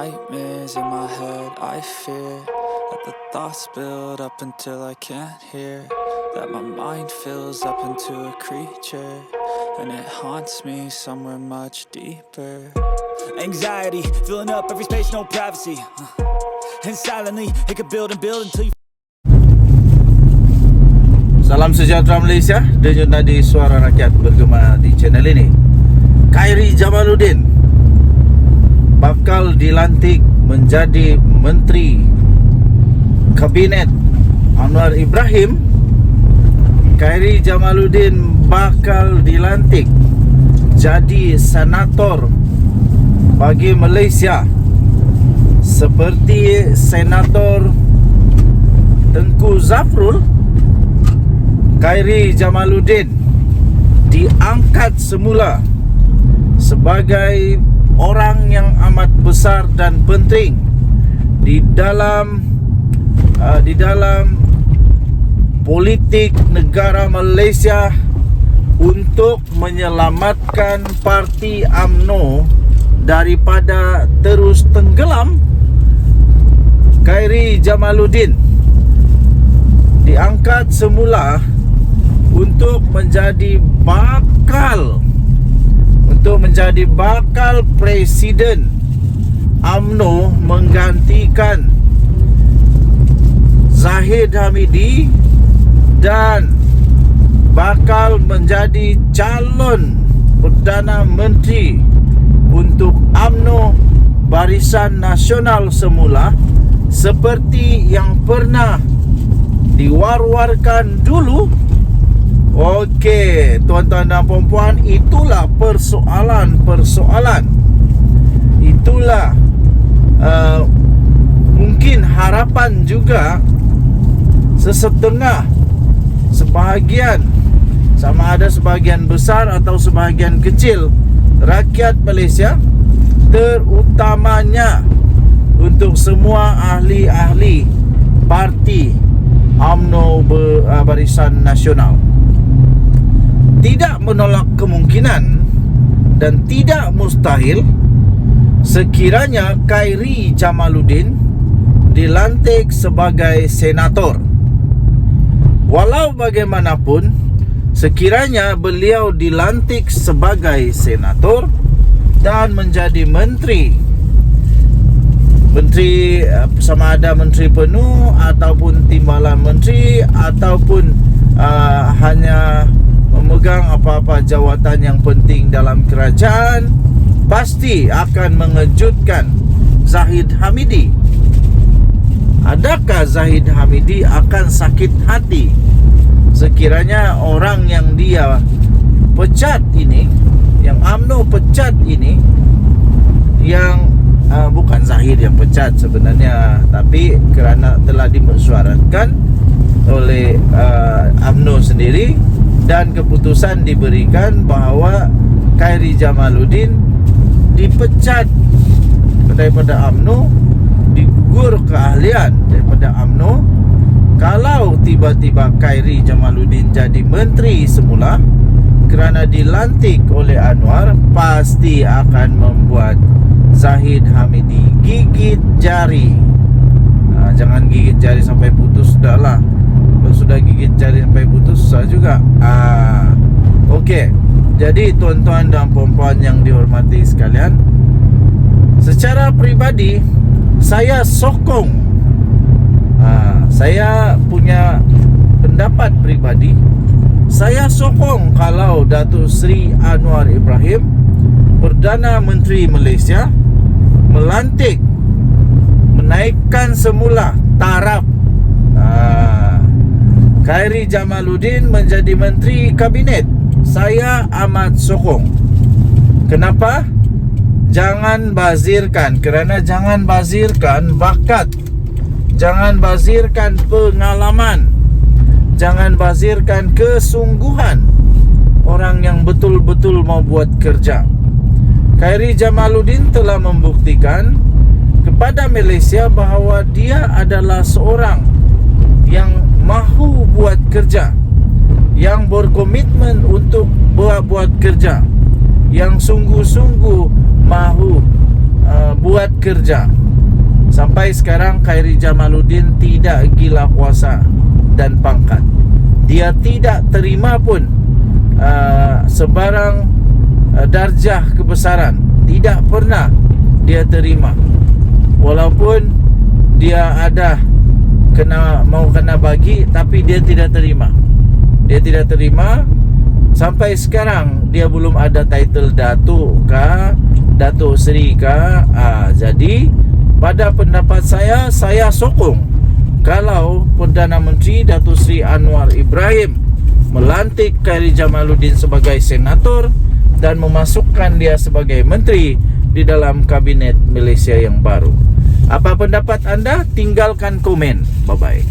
nightmares in my head. I fear that the thoughts build up until I can't hear, that my mind fills up into a creature, and it haunts me somewhere much deeper. Anxiety filling up every space, no privacy, and silently it could build and build until you. Salam sejahtera Malaysia, denyut nadi suara rakyat bergema di channel ini. Khairy Jamaluddin bakal dilantik menjadi Menteri Kabinet Anwar Ibrahim. Khairy Jamaluddin bakal dilantik jadi senator bagi Malaysia, seperti Senator Tengku Zafrul. Khairy Jamaluddin diangkat semula sebagai orang yang amat besar dan penting di dalam politik negara Malaysia untuk menyelamatkan parti UMNO daripada terus tenggelam. Khairy Jamaluddin diangkat semula untuk menjadi bakal presiden UMNO menggantikan Zahid Hamidi, dan bakal menjadi calon Perdana Menteri untuk UMNO Barisan Nasional semula, seperti yang pernah diwar-warkan dulu. Okey, tuan-tuan dan puan-puan, itulah persoalan. Itulah mungkin harapan juga sebahagian, sama ada sebahagian besar atau sebahagian kecil rakyat Malaysia, terutamanya untuk semua ahli-ahli parti UMNO Barisan Nasional. Tidak menolak kemungkinan dan tidak mustahil sekiranya Khairy Jamaluddin dilantik sebagai senator. Walau bagaimanapun, sekiranya beliau dilantik sebagai senator dan menjadi menteri sama ada menteri penuh ataupun timbalan menteri, ataupun hanya memegang apa-apa jawatan yang penting dalam kerajaan, pasti akan mengejutkan Zahid Hamidi. Adakah Zahid Hamidi akan sakit hati sekiranya orang yang dia pecat ini, yang UMNO pecat ini, yang bukan Zahid yang pecat sebenarnya, tapi kerana telah dimesyuaratkan oleh UMNO sendiri, dan keputusan diberikan bahawa Khairy Jamaluddin dipecat daripada UMNO, digugur keahlian daripada UMNO. Kalau tiba-tiba Khairy Jamaluddin jadi menteri semula kerana dilantik oleh Anwar, pasti akan membuat Zahid Hamidi gigit jari. Jangan gigit jari sampai putus, sudahlah. Kalau sudah gigit jari sampai putus, susah juga. Okey. Jadi tuan-tuan dan puan-puan yang dihormati sekalian, secara peribadi saya sokong, saya punya pendapat peribadi, saya sokong kalau Datuk Seri Anwar Ibrahim, Perdana Menteri Malaysia, menaikkan semula taraf Khairy Jamaluddin menjadi Menteri Kabinet. Saya amat sokong. Kenapa? Jangan bazirkan, kerana jangan bazirkan bakat, jangan bazirkan pengalaman, jangan bazirkan kesungguhan orang yang betul-betul mau buat kerja. Khairy Jamaluddin telah membuktikan kepada Malaysia bahawa dia adalah seorang yang mahu buat kerja, yang berkomitmen untuk buat kerja, yang sungguh-sungguh mahu buat kerja. Sampai sekarang Khairi Jamaluddin tidak gila kuasa dan pangkat. Dia tidak terima pun sebarang darjah kebesaran. Tidak pernah dia terima. Walaupun dia ada mau kena bagi, tapi dia tidak terima. Dia tidak terima. Sampai sekarang dia belum ada title Datuk kah, Datuk Seri kah. Jadi pada pendapat saya sokong kalau Perdana Menteri Datuk Seri Anwar Ibrahim melantik Khairi Jamaluddin sebagai senator dan memasukkan dia sebagai menteri di dalam kabinet Malaysia yang baru. Apa pendapat anda? Tinggalkan komen. Bye-bye.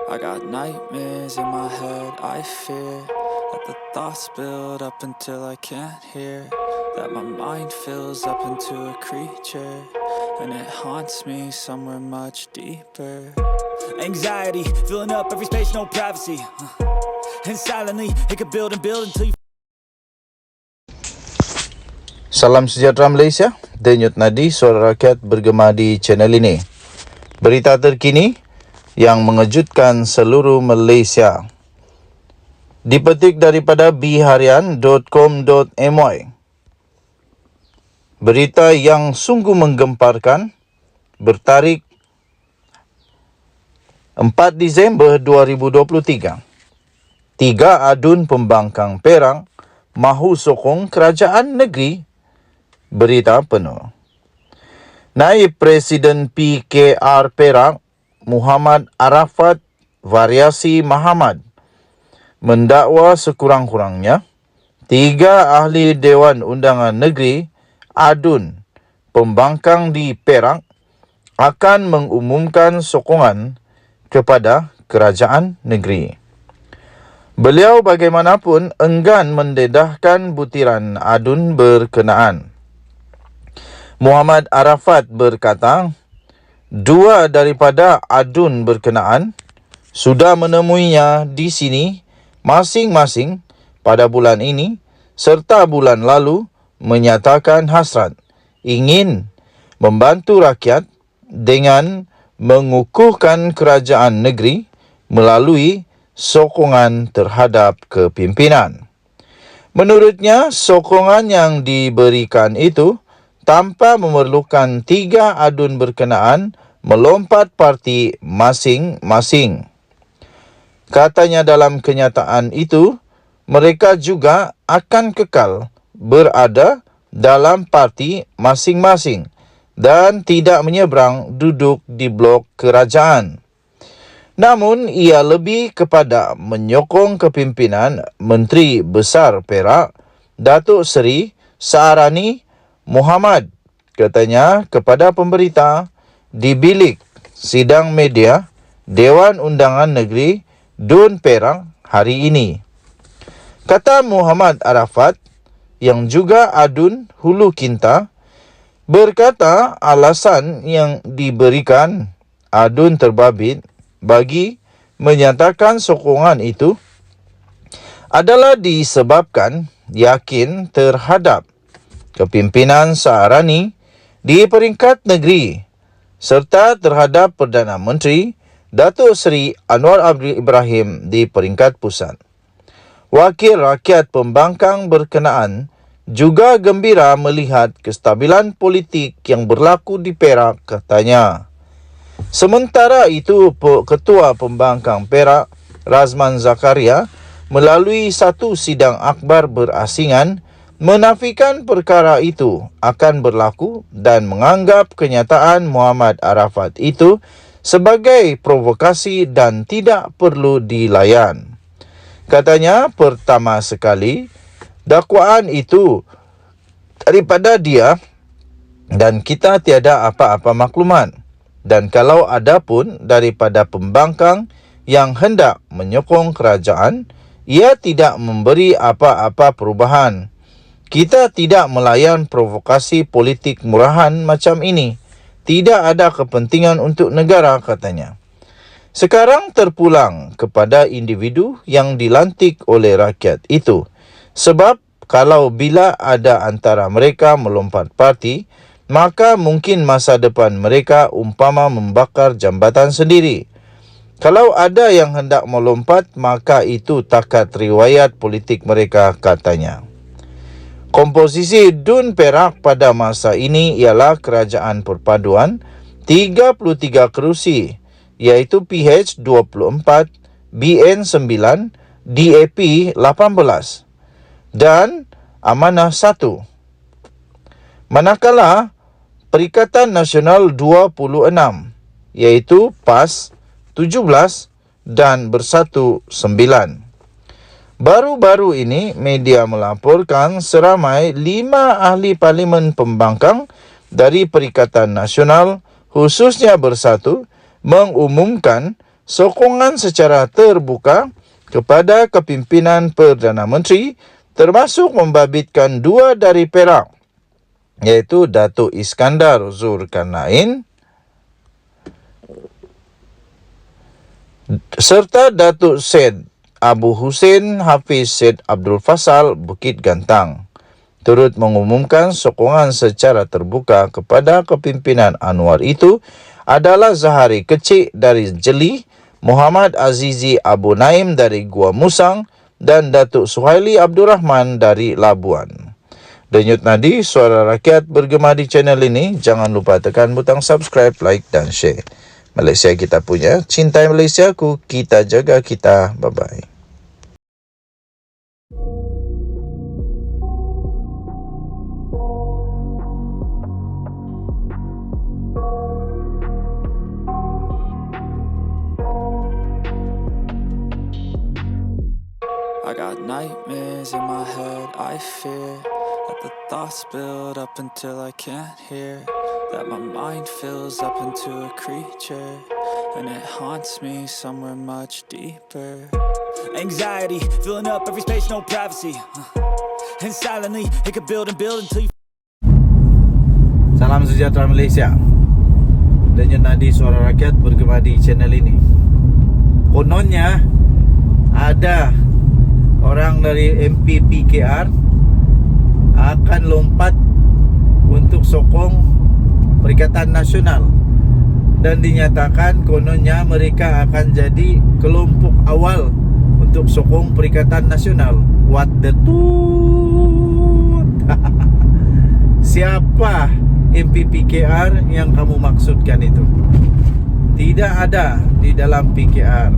I got nightmares in my head, I fear that the thoughts build up until I can't hear, that my mind fills up into a creature, and it haunts me somewhere much deeper. Anxiety, filling up every space, no privacy. And silently, it could build and build until you... Salam sejahtera Malaysia. Denyut nadi suara rakyat bergema di channel ini. Berita terkini yang mengejutkan seluruh Malaysia. Dipetik daripada bharian.com.my. Berita yang sungguh menggemparkan bertarikh 4 Disember 2023. 3 adun pembangkang Perak mahu sokong kerajaan negeri. Berita penuh. Naib Presiden PKR Perak Muhammad Arafat Variasi Mahamad mendakwa sekurang-kurangnya 3 ahli Dewan Undangan Negeri adun pembangkang di Perak akan mengumumkan sokongan kepada kerajaan negeri. Beliau bagaimanapun enggan mendedahkan butiran adun berkenaan. Muhammad Arafat berkata, 2 daripada adun berkenaan sudah menemuinya di sini masing-masing pada bulan ini serta bulan lalu menyatakan hasrat ingin membantu rakyat dengan mengukuhkan kerajaan negeri melalui sokongan terhadap kepimpinan. Menurutnya, sokongan yang diberikan itu tanpa memerlukan 3 adun berkenaan melompat parti masing-masing. Katanya dalam kenyataan itu, mereka juga akan kekal berada dalam parti masing-masing dan tidak menyeberang duduk di blok kerajaan. Namun, ia lebih kepada menyokong kepimpinan Menteri Besar Perak, Datuk Seri Saarani Muhammad, katanya kepada pemberita di bilik sidang media Dewan Undangan Negeri Dun Perak hari ini. Kata Muhammad Arafat, yang juga adun Hulu Kinta, berkata alasan yang diberikan adun terbabit bagi menyatakan sokongan itu adalah disebabkan yakin terhadap kepimpinan Saarani di peringkat negeri serta terhadap Perdana Menteri Datuk Seri Anwar Ibrahim di peringkat pusat. Wakil rakyat pembangkang berkenaan juga gembira melihat kestabilan politik yang berlaku di Perak, katanya. Sementara itu, Ketua Pembangkang Perak Razman Zakaria melalui satu sidang akhbar berasingan menafikan perkara itu akan berlaku dan menganggap kenyataan Muhammad Arafat itu sebagai provokasi dan tidak perlu dilayan. Katanya, pertama sekali, dakwaan itu daripada dia dan kita tiada apa-apa maklumat. Dan kalau ada pun daripada pembangkang yang hendak menyokong kerajaan, ia tidak memberi apa-apa perubahan. Kita tidak melayan provokasi politik murahan macam ini. tidak ada kepentingan untuk negara, katanya. Sekarang terpulang kepada individu yang dilantik oleh rakyat itu. Sebab kalau bila ada antara mereka melompat parti, maka mungkin masa depan mereka umpama membakar jambatan sendiri. Kalau ada yang hendak melompat, maka itu takat riwayat politik mereka, katanya. Komposisi DUN Perak pada masa ini ialah kerajaan perpaduan 33 kerusi, iaitu PH 24, BN 9, DAP 18 dan Amanah 1. Manakala Perikatan Nasional 26, iaitu PAS 17 dan Bersatu 9. Baru-baru ini media melaporkan seramai 5 ahli parlimen pembangkang dari Perikatan Nasional, khususnya Bersatu, mengumumkan sokongan secara terbuka kepada kepimpinan Perdana Menteri, termasuk membabitkan 2 dari Perak, iaitu Datuk Iskandar Zulkarnain serta Datuk Syed Abu Hussein Hafiz Syed Abdul Fasal Bukit Gantang, turut mengumumkan sokongan secara terbuka kepada kepimpinan Anwar itu adalah Zahari Kecik dari Jeli, Muhammad Azizi Abu Naim dari Gua Musang dan Datuk Suhaili Abdul Rahman dari Labuan. Denyut nadi Suara Rakyat bergema di channel ini. Jangan lupa tekan butang subscribe, like dan share. Malaysia kita punya, cintai Malaysiaku, kita jaga kita. Bye-bye. I got nightmares in my head, I fear that the thoughts build up until I can't hear, that my mind fills up into a creature, and it haunts me somewhere much deeper. Anxiety, filling up every space, no privacy. And silently, it could build and build until you... Salam sejahtera Malaysia. Denyut nadi Suara Rakyat bergema di channel ini. Kononnya ada orang dari MP PKR akan lompat untuk sokong Perikatan Nasional, dan dinyatakan kononnya mereka akan jadi kelompok awal untuk sokong Perikatan Nasional. What the toot? Siapa MP PKR yang kamu maksudkan itu? Tidak ada di dalam PKR.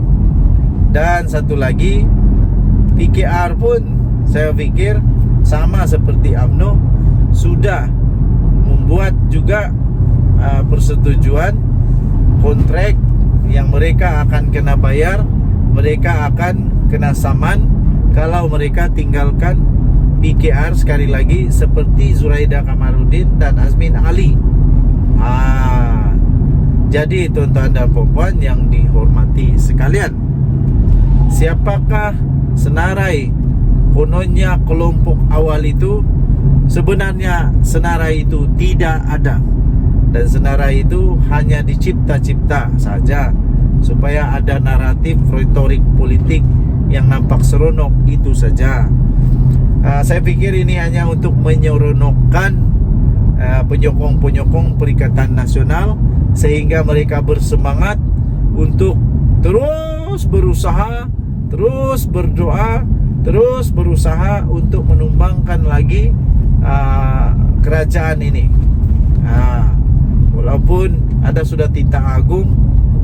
Dan satu lagi, PKR pun saya fikir sama seperti UMNO sudah membuat juga persetujuan kontrak yang mereka akan kena bayar, mereka akan kena saman kalau mereka tinggalkan PKR sekali lagi, seperti Zuraida Kamarudin dan Azmin Ali. Jadi tuan-tuan dan puan yang dihormati sekalian, siapakah senarai kononnya kelompok awal itu? Sebenarnya senarai itu tidak ada, dan senarai itu hanya dicipta-cipta saja supaya ada naratif retorik politik yang nampak seronok, itu saja. Saya pikir ini hanya untuk menyeronokkan penyokong-penyokong Perikatan Nasional, sehingga mereka bersemangat untuk terus berusaha, terus berdoa, terus berusaha untuk menumbangkan lagi kerajaan ini. Walaupun ada sudah tintang agung,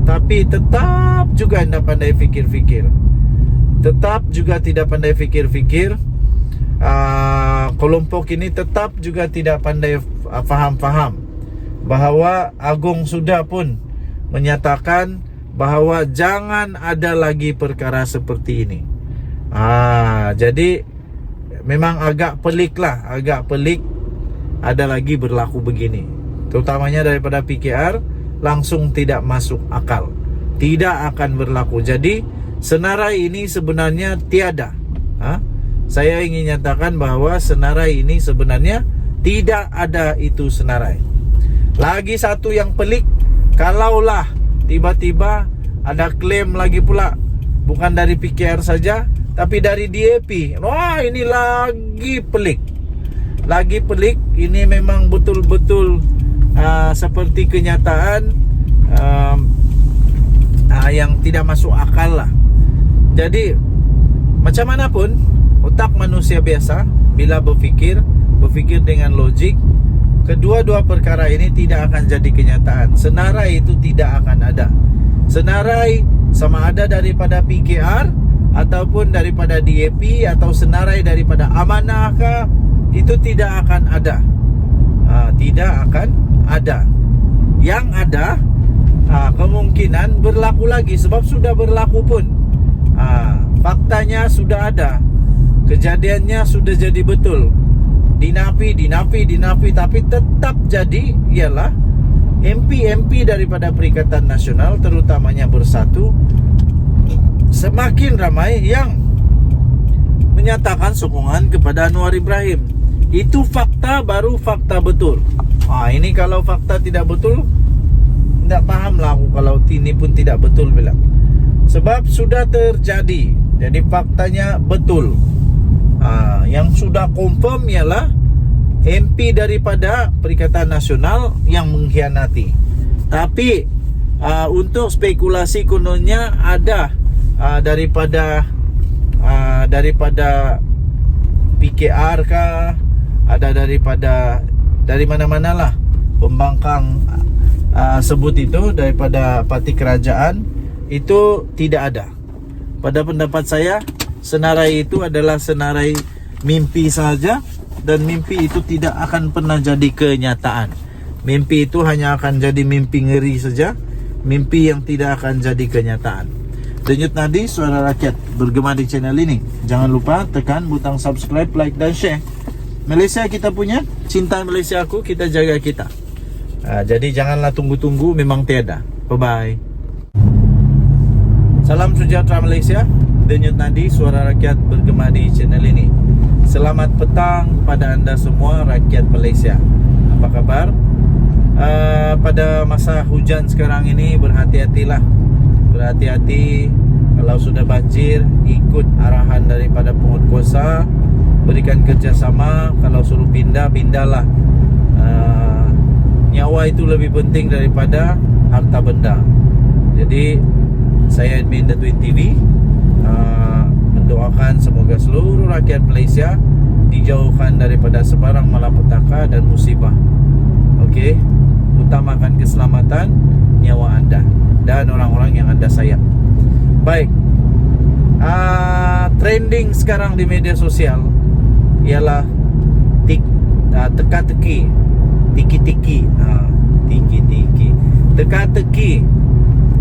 tapi tetap juga tidak pandai fikir-fikir, tetap juga tidak pandai fikir-fikir. Kelompok ini tetap juga tidak pandai faham-faham bahawa Agong sudah pun menyatakan bahawa jangan ada lagi perkara seperti ini. Jadi memang agak pelik ada lagi berlaku begini, terutamanya daripada PKR. Langsung tidak masuk akal, tidak akan berlaku. Jadi senarai ini sebenarnya tiada. Saya ingin nyatakan bahawa senarai ini sebenarnya tidak ada itu senarai. Lagi satu yang pelik, kalaulah tiba-tiba ada klaim lagi pula, bukan dari PKR saja, tapi dari DAP. Wah, ini lagi pelik. Lagi pelik. Ini memang betul-betul seperti kenyataan yang tidak masuk akal lah. Jadi macam mana pun, otak manusia biasa bila berfikir dengan logik, kedua-dua perkara ini tidak akan jadi kenyataan. Senarai itu tidak akan ada. Senarai sama ada daripada PKR ataupun daripada DAP, atau senarai daripada amanah kah, itu tidak akan ada. Tidak akan ada. Yang ada kemungkinan berlaku lagi, sebab sudah berlaku pun. Faktanya sudah ada, kejadiannya sudah jadi betul. Dinafi, tapi tetap jadi ialah MP daripada Perikatan Nasional, terutamanya Bersatu, semakin ramai yang menyatakan sokongan kepada Anwar Ibrahim. Itu fakta, baru fakta betul. Ini kalau fakta tidak betul, tidak paham lah aku kalau ini pun tidak betul bilang. Sebab sudah terjadi, jadi faktanya betul. Yang sudah confirm ialah MP daripada Perikatan Nasional yang mengkhianati. Tapi untuk spekulasi kononnya ada daripada PKR kah, ada dari mana-mana lah pembangkang sebut itu daripada parti kerajaan. Itu tidak ada. Pada pendapat saya, senarai itu adalah senarai mimpi saja, dan mimpi itu tidak akan pernah jadi kenyataan. Mimpi itu hanya akan jadi mimpi ngeri saja, mimpi yang tidak akan jadi kenyataan. Denyut Nadi, Suara Rakyat, bergema di channel ini. Jangan lupa tekan butang subscribe, like dan share. Malaysia kita punya, cinta Malaysia aku, kita jaga kita. Jadi janganlah tunggu-tunggu, memang tiada. Bye-bye. Salam sejahtera Malaysia. Denyut Nadi, Suara Rakyat, bergema di channel ini. Selamat petang pada anda semua, rakyat Malaysia. Apa kabar? Pada masa hujan sekarang ini, berhati-hatilah. Berhati-hati. Kalau sudah banjir, ikut arahan daripada penguatkuasa. Berikan kerjasama. Kalau suruh pindah, pindahlah. Nyawa itu lebih penting daripada harta benda. Jadi saya admin The Twin TV mendoakan semoga seluruh rakyat Malaysia dijauhkan daripada sebarang malapetaka dan musibah. Okey, utamakan keselamatan nyawa anda dan orang-orang yang anda sayang. Baik, trending sekarang di media sosial ialah teka-teki, tiki-tiki,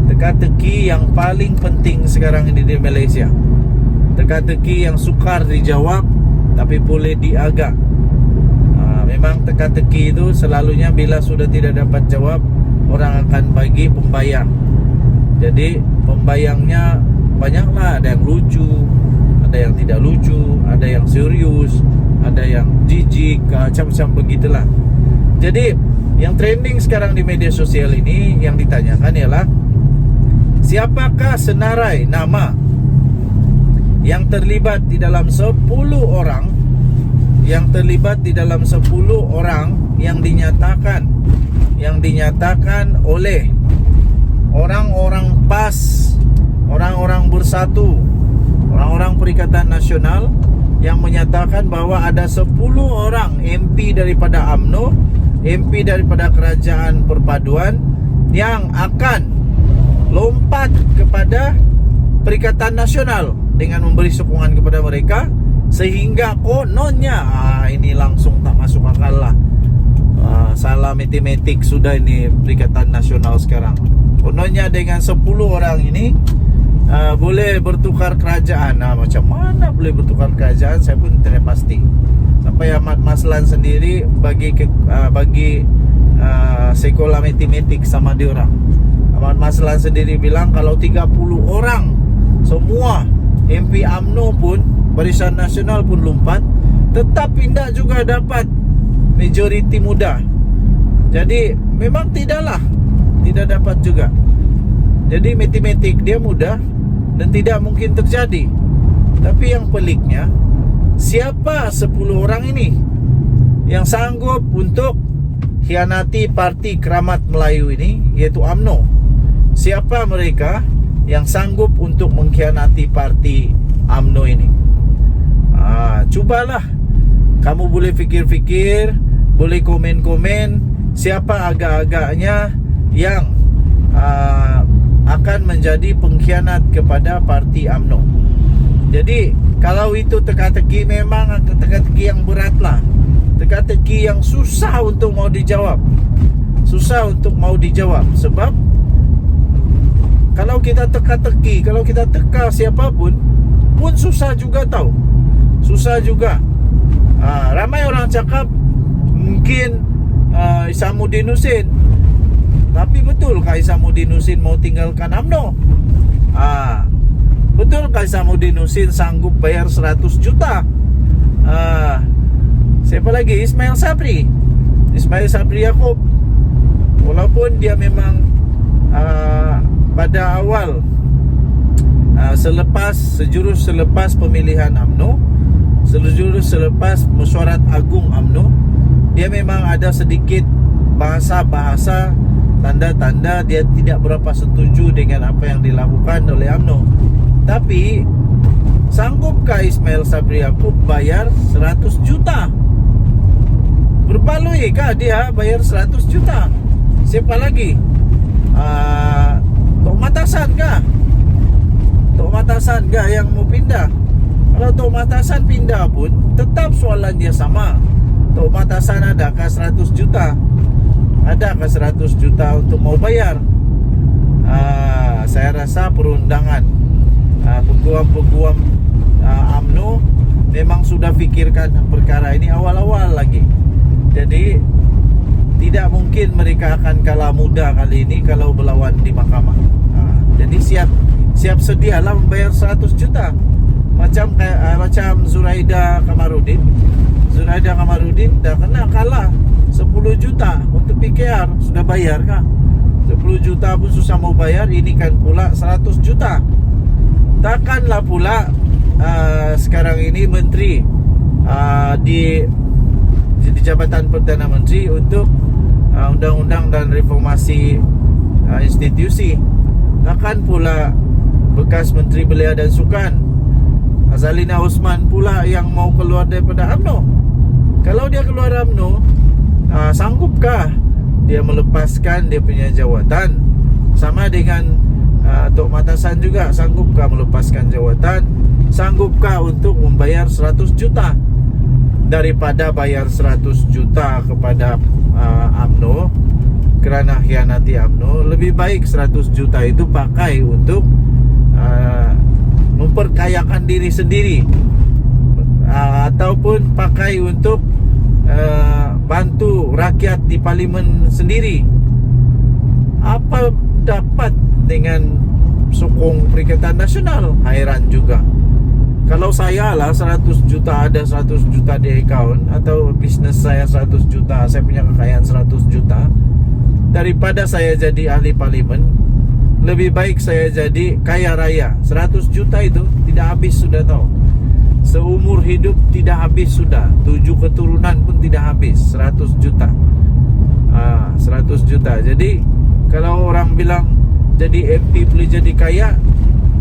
teka-teki yang paling penting sekarang ini di Malaysia. Teka-teki yang sukar dijawab tapi boleh diagak. Memang teka-teki itu selalunya bila sudah tidak dapat jawab, orang akan bagi pembayang. Jadi pembayangnya banyaklah, ada yang lucu, ada yang tidak lucu, ada yang serius, ada yang jijik, macam-macam begitulah. Jadi yang trending sekarang di media sosial ini yang ditanyakan ialah, siapakah senarai nama yang terlibat di dalam 10 orang, yang terlibat di dalam 10 orang yang dinyatakan oleh orang-orang PAS, orang-orang Bersatu, orang-orang Perikatan Nasional, yang menyatakan bahawa ada 10 orang MP daripada UMNO, MP daripada Kerajaan Perpaduan yang akan lompat kepada Perikatan Nasional dengan memberi sokongan kepada mereka, sehingga kononnya ini langsung tak masuk akal lah. Salah matematik sudah ini Perikatan Nasional sekarang. Kononnya dengan 10 orang ini boleh bertukar kerajaan. Macam mana boleh bertukar kerajaan, saya pun tidak pasti. Sampai Ahmad Maslan sendiri bagi sekolah matematik sama diorang. Ahmad Maslan sendiri bilang kalau 30 orang semua MP UMNO pun, Barisan Nasional pun lompat, tetap tidak juga dapat majoriti mudah. Jadi memang tidak dapat juga. Jadi matematik dia mudah dan tidak mungkin terjadi. Tapi yang peliknya, siapa 10 orang ini yang sanggup untuk hianati Parti Keramat Melayu ini, yaitu UMNO? Siapa mereka yang sanggup untuk mengkhianati Parti UMNO ini? Cubalah. Kamu boleh fikir-fikir, boleh komen-komen, siapa agak-agaknya yang akan menjadi pengkhianat kepada Parti UMNO. Jadi kalau itu teka-teki, memang teka-teki yang berat lah, teka-teki yang susah untuk mau dijawab. Sebab kalau kita teka-teki, kalau kita teka siapapun pun susah juga tahu. Ramai orang cakap mungkin Isamuddin Husin. Tapi betulkah Isamuddin Husin mau tinggalkan UMNO? Betulkah Isamuddin Husin sanggup bayar 100 juta? Siapa lagi? Ismail Sabri Yaakob. Walaupun dia memang pada awal sejurus selepas pemilihan UMNO, selepas mesyuarat agung UMNO, dia memang ada sedikit bahasa-bahasa, tanda-tanda dia tidak berapa setuju dengan apa yang dilakukan oleh UMNO. Tapi sanggupkah Ismail Sabri Yaakob bayar 100 juta? Berbaluikah dia bayar 100 juta? Siapa lagi? Tok Matasan kah yang mau pindah? Kalau Tok Matasan pindah pun tetap soalan dia sama. Tok Matasan adakah 100 juta? Adakah 100 juta untuk mau bayar? Saya rasa perundangan peguam-peguam UMNO memang sudah fikirkan perkara ini awal-awal lagi. Jadi tidak mungkin mereka akan kalah mudah kali ini kalau berlawan di mahkamah. Jadi siap sedialah membayar 100 juta. Macam Zuraida Kamarudin dah kena kalah 10 juta untuk PKR. Sudah bayar kah? 10 juta pun susah mau bayar, ini kan pula 100 juta. Takkanlah pula sekarang ini menteri di Jabatan Perdana Menteri untuk undang-undang dan reformasi institusi, takkan pula bekas Menteri Belia dan Sukan Azalina Osman pula yang mau keluar daripada UMNO. Kalau dia keluar UMNO, sanggupkah dia melepaskan dia punya jawatan? Sama dengan Tok Matasan juga, sanggupkah melepaskan jawatan? Sanggupkah untuk membayar 100 juta? Daripada bayar 100 juta kepada UMNO kerana khianati UMNO, lebih baik 100 juta itu pakai untuk memperkayakan diri sendiri, ataupun pakai untuk bantu rakyat di parlimen sendiri. Apa dapat dengan sokong Perikatan Nasional? Hairan juga. Kalau saya lah 100 juta, ada 100 juta di akaun, atau bisnes saya 100 juta, saya punya kekayaan 100 juta, daripada saya jadi ahli parlimen, lebih baik saya jadi kaya raya. 100 juta itu tidak habis sudah tahu. Seumur hidup tidak habis sudah. 7 keturunan pun tidak habis. 100 juta. 100 juta. Jadi kalau orang bilang jadi MP boleh jadi kaya,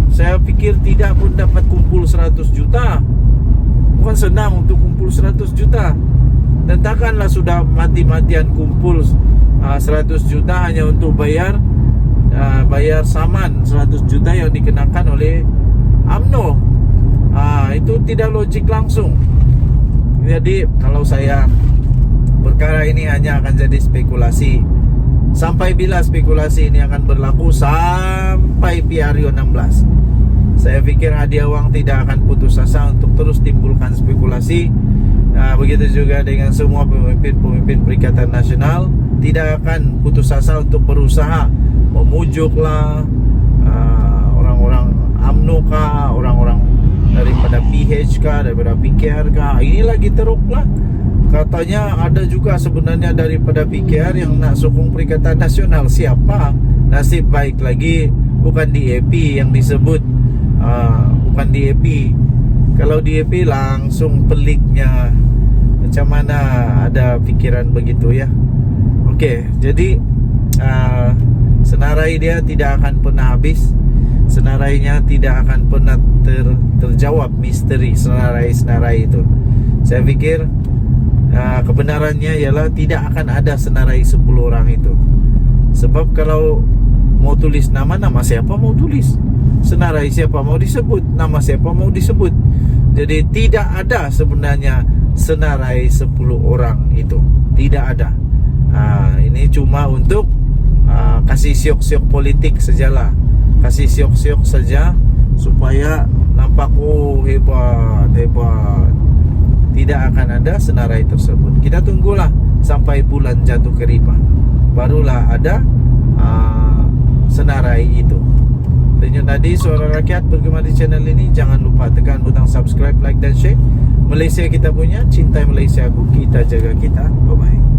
saya fikir tidak pun dapat kumpul 100 juta. Bukan senang untuk kumpul 100 juta. Dan takkanlah sudah mati-matian kumpul 100 juta hanya untuk bayar saman 100 juta yang dikenakan oleh UMNO. Itu tidak logik langsung. Jadi kalau saya, perkara ini hanya akan jadi spekulasi. Sampai bila spekulasi ini akan berlaku? Sampai PRU 16. Saya pikir Hadiah Wang tidak akan putus asa untuk terus timbulkan spekulasi. Begitu juga dengan semua pemimpin Perikatan Nasional, tidak akan putus asa untuk berusaha memujuklah orang-orang UMNO kah, orang-orang daripada PH kah, daripada PKR kah. Ini lagi teruklah Katanya ada juga sebenarnya daripada PKR yang nak sokong Perikatan Nasional. Siapa? Nasib baik lagi bukan DAP yang disebut, bukan DAP. Kalau DAP langsung peliknya. Macam mana ada pikiran begitu ya? Okey, jadi senarai dia tidak akan pernah habis. Senarainya tidak akan pernah terjawab misteri senarai itu. Saya fikir kebenarannya ialah tidak akan ada senarai 10 orang itu. Sebab kalau mau tulis nama siapa mau tulis, senarai siapa mau disebut, nama siapa mau disebut. Jadi tidak ada sebenarnya senarai 10 orang itu. Tidak ada. Ini cuma untuk kasih siok-siok politik sajalah. Kasih siok-siok saja supaya nampak hebat. Tidak akan ada senarai tersebut. Kita tunggulah sampai bulan jatuh ke riba, barulah ada senarai itu. Denyut tadi Suara Rakyat bergema di channel ini. Jangan lupa tekan butang subscribe, like dan share. Malaysia kita punya, cintai Malaysia aku, kita jaga kita. Bye bye.